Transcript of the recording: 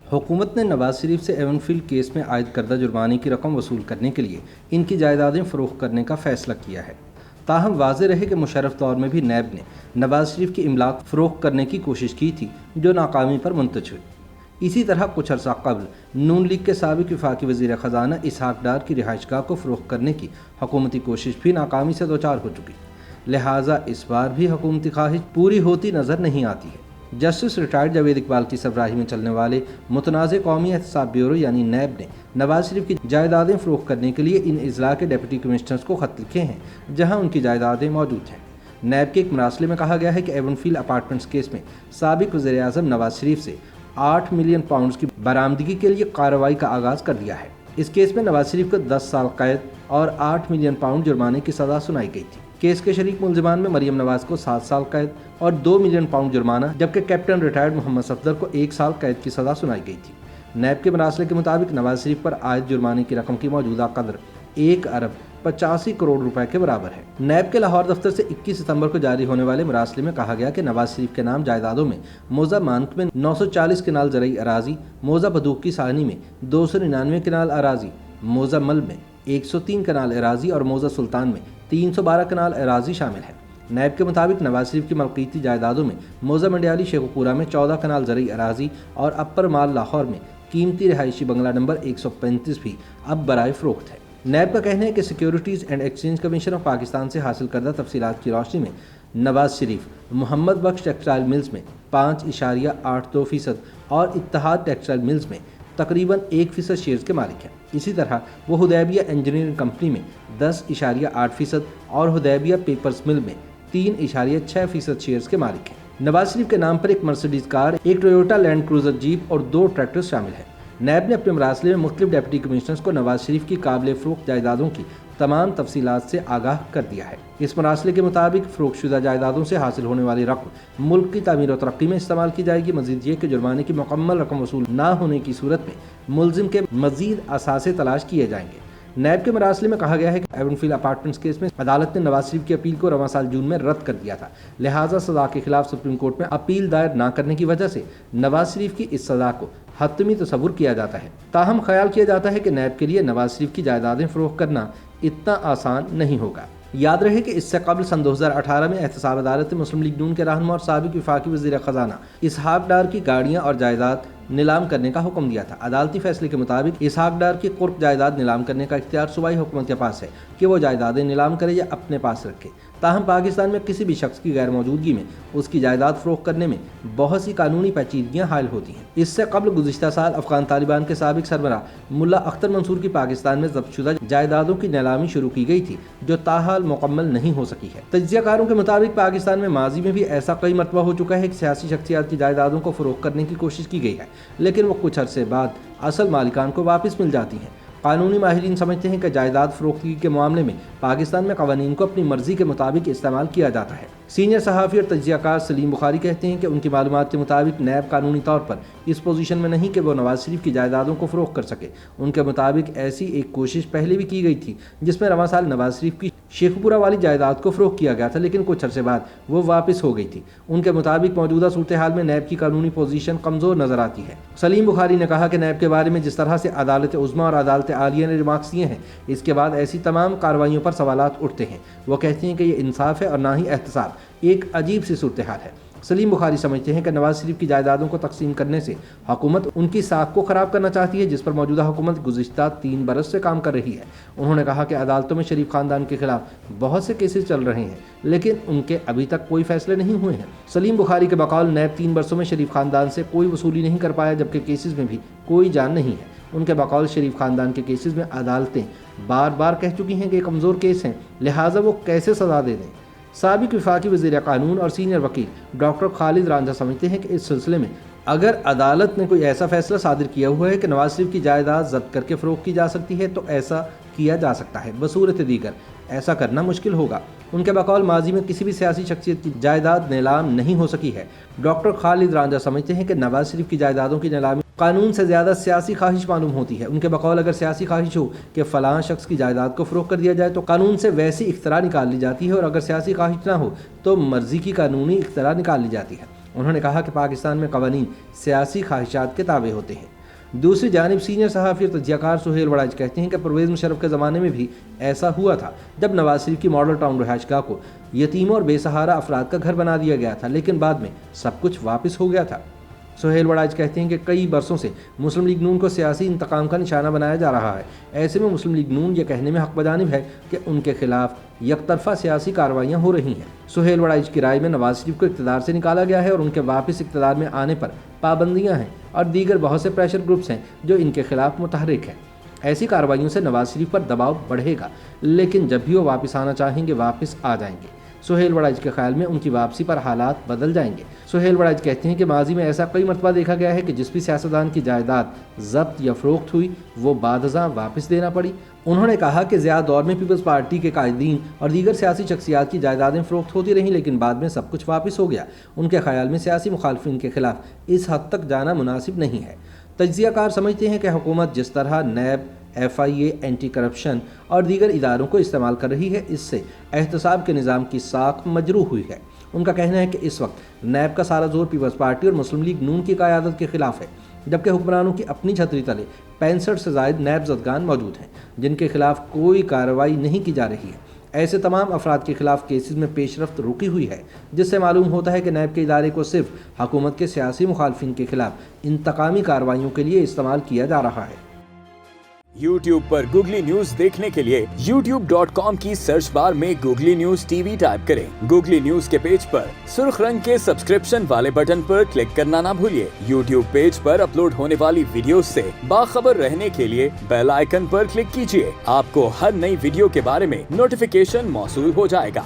हुकूमत ने नवाज शरीफ से एवनफील्ड केस में आयद करदा जुर्माने की रकम वसूल करने के लिए इनकी जायदादें फ़रोख्त करने का फैसला किया है। ताहम वाज़ेह रहे कि मुशर्रफ दौर में भी नैब ने नवाज शरीफ की इमलाक फ़रोख्त करने की कोशिश की थी, जो नाकामी पर मुंतज हुई। इसी तरह कुछ अर्सा कबल नून लीग के साबिक़ वफाकी वज़ीर ख़जाना इसहाक डार की रिहाइशगाह को फ़रोख्त करने की हुकूमती कोशिश भी नाकामी से दो चार हो चुकी, लिहाजा इस बार भी हुकूमती ख्वाहिश पूरी होती नज़र नहीं आती है। जस्टिस रिटायर्ड जावेद इकबाल की सरबराही में चलने वाले मुतनाज़ कौमी एहतसाब ब्यूरो यानी नैब ने नवाज शरीफ की जायदादें फ़रोख्त करने के लिए इन अज़ला के डिप्टी कमिश्नर्स को ख़त लिखे हैं, जहां उनकी जायदादें मौजूद हैं। नैब के एक मरासले में कहा गया है कि एवनफील्ड अपार्टमेंट्स केस में साबिक़ वज़ीर आज़म नवाज शरीफ से 8 मिलियन पाउंड की बरामदगी के लिए कार्रवाई का आगाज़ कर दिया है। इस केस में नवाज शरीफ को 10 साल कैद और 8 मिलियन पाउंड जुर्माने की सज़ा सुनाई गई थी। केस के शरीक मुलजिमान में मरियम नवाज को 7 साल कैद और 2 मिलियन पाउंड जुर्माना, जबकि कैप्टन रिटायर्ड मोहम्मद सफदर को 1 साल कैद की सज़ा सुनाई गई थी। नैब के मरासले के मुताबिक नवाज शरीफ पर आयद जुर्माने की रकम की मौजूदा कदर 1 अरब 85 करोड़ रुपए के बराबर है। नैब के लाहौर दफ्तर से 21 सितंबर को जारी होने वाले मरासले में कहा गया कि नवाज शरीफ के नाम जायदादों में मौजा मानक में 940 कनाल ज़रई अराजी, मौजा बदूक की सानी में 299 कनाल अराजी, मौजा मल में 103 कनाल अराजी और मौजा सुल्तान में 312 कनाल अराजी शामिल है। नैब के मुताबिक नवाज शरीफ की मलकीती जायदादों में मौजा मंडियाली शेखुपुरा में 14 कनाल ज़रई अराजी और अपर माल लाहौर में कीमती रिहायशी बंगला नंबर 135 भी अब बराए फ़रोख्त है। नैब का कहना है कि securities and exchange commission of Pakistan से हासिल करदा तफसीलात की रोशनी में नवाज शरीफ मोहम्मद बख्श टेक्सटाइल मिल्स में 5.82% और इत्तेहाद टेक्सटाइल मिल्स में तकरीबन 1% शेयर्स के मालिक हैं। इसी तरह वो हुदैबिया इंजीनियरिंग कंपनी में 10.8% और हुदैबिया पेपर्स मिल में 3.6% शेयर्स के मालिक हैं। नवाज शरीफ के नाम पर एक मर्सिडीज कार, एक टोयोटा लैंड क्रूजर जीप और 2 ट्रैक्टर शामिल हैं। नैब ने अपने मरासले में मुख्तलिफ डिप्टी कमिश्नर्स को नवाज शरीफ की काबिल फ़रोख्त जायदादों की तमाम तफसीलात से आगाह कर दिया है। इस मरासले के मुताबिक फ़रोख्तशुदा जायदादों से हासिल होने वाली रकम मुल्क की तामीर और तरक्की में इस्तेमाल की जाएगी। मज़ीद ये कि जुर्माने की मुकम्मल रकम वसूल ना होने की सूरत में मुलजिम के मज़ीद असासे तलाश किए जाएंगे। नैब के मरासले में कहा गया है कि एवनफील्ड अपार्टमेंट्स केस में अदालत ने नवाज शरीफ की अपील को रवां साल जून में रद्द कर दिया था, लिहाजा सज़ा के खिलाफ सुप्रीम कोर्ट में अपील दायर न करने की वजह से नवाज शरीफ की इस सज़ा को हतमी तस्वुर किया जाता है। ताहम ख्याल किया जाता है कि नैब के लिए नवाज शरीफ की जायदादें फ़रोख्त करना इतना आसान नहीं होगा। याद रहे कि इससे कबल सन 2018 में एहतसाब अदालत ने मुस्लिम लीग नून के रहनुमा और साबिक़ वफाकी वज़ीर ख़जाना इसहाक डार की गाड़ियाँ और जायदाद नीलाम करने का हुक्म दिया था। अदालती फैसले के मुताबिक इसहाक डार की कुर्क जायदाद नीलाम करने का इख्तियार सूबाई हुकूमत के पास है कि वो जायदादें नीलाम करे या अपने पास रखे। ताहम पाकिस्तान में किसी भी शख्स की गैर मौजूदगी में उसकी जायदाद फ़रोख्त करने में बहुत सी कानूनी पेचीदगियाँ हायल होती हैं। इससे कबल गुज़िश्ता साल अफ़गान तालिबान के साबिक़ सरबराह मुल्ला अख्तर मंसूर की पाकिस्तान में ज़ब्तशुदा जायदादों की नीलामी शुरू की गई थी, जो ताहाल मुकम्मल नहीं हो सकी है। तज्ज़ियाकारों के मुताबिक पाकिस्तान में माजी में भी ऐसा कई मरतबा हो चुका है कि सियासी शख्सियात की जायदादों को फ़रोख्त करने की कोशिश की गई है, लेकिन वो कुछ अरसे बाद असल मालिकान को वापस मिल जाती हैं। कानूनी माहिरीन समझते हैं कि जायदाद फ़रोख्तगी के मामले में पाकिस्तान में क़वानीन को अपनी मर्ज़ी के मुताबिक इस्तेमाल किया जाता है। सीनियर सहाफ़ी और तज्ज़ियाकार सलीम बुखारी कहते हैं कि उनकी मालूमात के मुताबिक नैब कानूनी तौर पर इस पोजीशन में नहीं कि वो नवाज शरीफ की जायदादों को फ़रोख्त कर सके। उनके मुताबिक ऐसी एक कोशिश पहले भी की गई थी, जिसमें रवां साल नवाज शरीफ की शेखपुरा वाली जायदाद को फ़रोख्त किया गया था, लेकिन कुछ अरसे बाद वो वापस हो गई थी। उनके मुताबिक मौजूदा सूरत हाल में नैब की कानूनी पोजीशन कमज़ोर नज़र आती है। सलीम बुखारी ने कहा कि नैब के बारे में जिस तरह से अदालत उज़्मा और अदालत आलिया ने रिमार्क्स दिए हैं, इसके बाद ऐसी तमाम कार्रवाइयों पर सवालात उठते हैं। वो कहते हैं कि ये इंसाफ है और ना ही एहतसाब। एक अजीब सी सूरत हाल है। सलीम बुखारी समझते हैं कि नवाज शरीफ की जायदादों को तकसीम करने से हुकूमत उनकी साख को ख़राब करना चाहती है, जिस पर मौजूदा हुकूमत गुज़िश्ता 3 बरस से काम कर रही है। उन्होंने कहा कि अदालतों में शरीफ ख़ानदान के खिलाफ बहुत से केसेस चल रहे हैं, लेकिन उनके अभी तक कोई फैसले नहीं हुए हैं। सलीम बुखारी के बकौल नैब 3 बरसों में शरीफ ख़ानदान से कोई वसूली नहीं कर पाया, जबकि केसेस में भी कोई जान नहीं है। उनके बकौल शरीफ ख़ानदान के केसेस में अदालतें बार बार कह चुकी हैं कि कमज़ोर केस हैं, लिहाजा वो कैसे सज़ा दे दें। साबिक़ वफाकी वज़ीर कानून और सीनियर वकील डॉक्टर खालिद रांझा समझते हैं कि इस सिलसिले में अगर अदालत ने कोई ऐसा फैसला सादिर किया हुआ है कि नवाज शरीफ की जायदाद जब्त करके फ़रोख्त की जा सकती है, तो ऐसा किया जा सकता है। बसूरत दीगर ऐसा करना मुश्किल होगा। उनके बकौल माजी में किसी भी सियासी शख्सियत की जायदाद नीलाम नहीं हो सकी है। डॉक्टर खालिद रांझा समझते हैं कि नवाज शरीफ की जायदादों की नीलामी कानून से ज़्यादा सियासी ख्वाहिश मालूम होती है। उनके बकौल अगर सियासी ख्वाहिश हो कि फ़लाँ शख्स की जायदाद को फ़रोख्त कर दिया जाए तो कानून से वैसी इख्तरा निकाल ली जाती है, और अगर सियासी ख्वाहिश ना हो तो मर्ज़ी की कानूनी इख्तरा निकाल ली जाती है। उन्होंने कहा कि पाकिस्तान में क़वानीन सियासी ख्वाहिशात के ताबे होते हैं। दूसरी जानिब सीनियर सहाफ़ी और तज्ज़ियाकार सुहेल वड़ाइच कहते हैं कि परवेज़ मुशर्रफ के ज़माने में भी ऐसा हुआ था, जब नवाज शरीफ की मॉडल टाउन रिहाइशगाह को यतीमों और बेसहारा अफराद का घर बना दिया गया था, लेकिन बाद में सब कुछ वापस हो गया था। सुहेल वड़ाइच कहते हैं कि कई बरसों से मुस्लिम लीग नून को सियासी इंतकाम का निशाना बनाया जा रहा है। ऐसे में मुस्लिम लीग नून ये कहने में हक़ बजानिब है कि उनके खिलाफ यकतरफा सियासी कार्रवाइयाँ हो रही हैं। सुहेल वड़ाइच की राय में नवाज शरीफ को इक़्तिदार से निकाला गया है और उनके वापस इक़्तिदार में आने पर पाबंदियाँ हैं और दीगर बहुत से प्रेशर ग्रुप्स हैं जो इनके खिलाफ मुतहर्रिक हैं। ऐसी कार्रवाइयों से नवाज शरीफ पर दबाव बढ़ेगा, लेकिन जब भी वो वापस आना चाहेंगे वापस आ जाएंगे। सुहेल वड़ाइच के ख्याल में उनकी वापसी पर हालात बदल जाएंगे। सुहेल वड़ाइच कहते हैं कि माजी में ऐसा कई मरतबा देखा गया है कि जिस भी सियासतदान की जायदाद जब्त या फ़रोख्त हुई वो बादज़ां वापस देना पड़ी। उन्होंने कहा कि ज़िया दौर में पीपल्स पार्टी के कायदीन और दीगर सियासी शख्सियात की जायदादें फ़रोख्त होती रहीं, लेकिन बाद में सब कुछ वापस हो गया। उनके ख्याल में सियासी मुखालफिन के खिलाफ इस हद तक जाना मुनासिब नहीं है। तज्ज़ियाकार समझते हैं कि हुकूमत जिस तरह नैब, FIA, एंटी करप्शन और दीगर इदारों को इस्तेमाल कर रही है, इससे एहतसाब के निज़ाम की साख मजरूह हुई है। उनका कहना है कि इस वक्त नैब का सारा जोर पीपल्स पार्टी और मुस्लिम लीग नून की क़यादत के खिलाफ है, जबकि हुक्मरानों की अपनी छतरी तले 65 से ज़ायद नैब ज़दगान मौजूद हैं जिनके खिलाफ कोई कार्रवाई नहीं की जा रही है। ऐसे तमाम अफराद के खिलाफ केसेस में पेशरफ्त रुकी हुई है, जिससे मालूम होता है कि नैब के इदारे को सिर्फ हुकूमत के सियासी मुखालफिन के खिलाफ इंतकामी कार्रवाइयों के लिए इस्तेमाल किया जा रहा है। YouTube पर गूगली न्यूज देखने के लिए youtube.com की सर्च बार में गूगली न्यूज TV टाइप करें। गूगली न्यूज के पेज पर सुर्ख रंग के सब्सक्रिप्शन वाले बटन पर क्लिक करना ना भूलिए। YouTube पेज पर अपलोड होने वाली वीडियोस से बाखबर रहने के लिए बेल आइकन पर क्लिक कीजिए। आपको हर नई वीडियो के बारे में नोटिफिकेशन मौसूल हो जाएगा।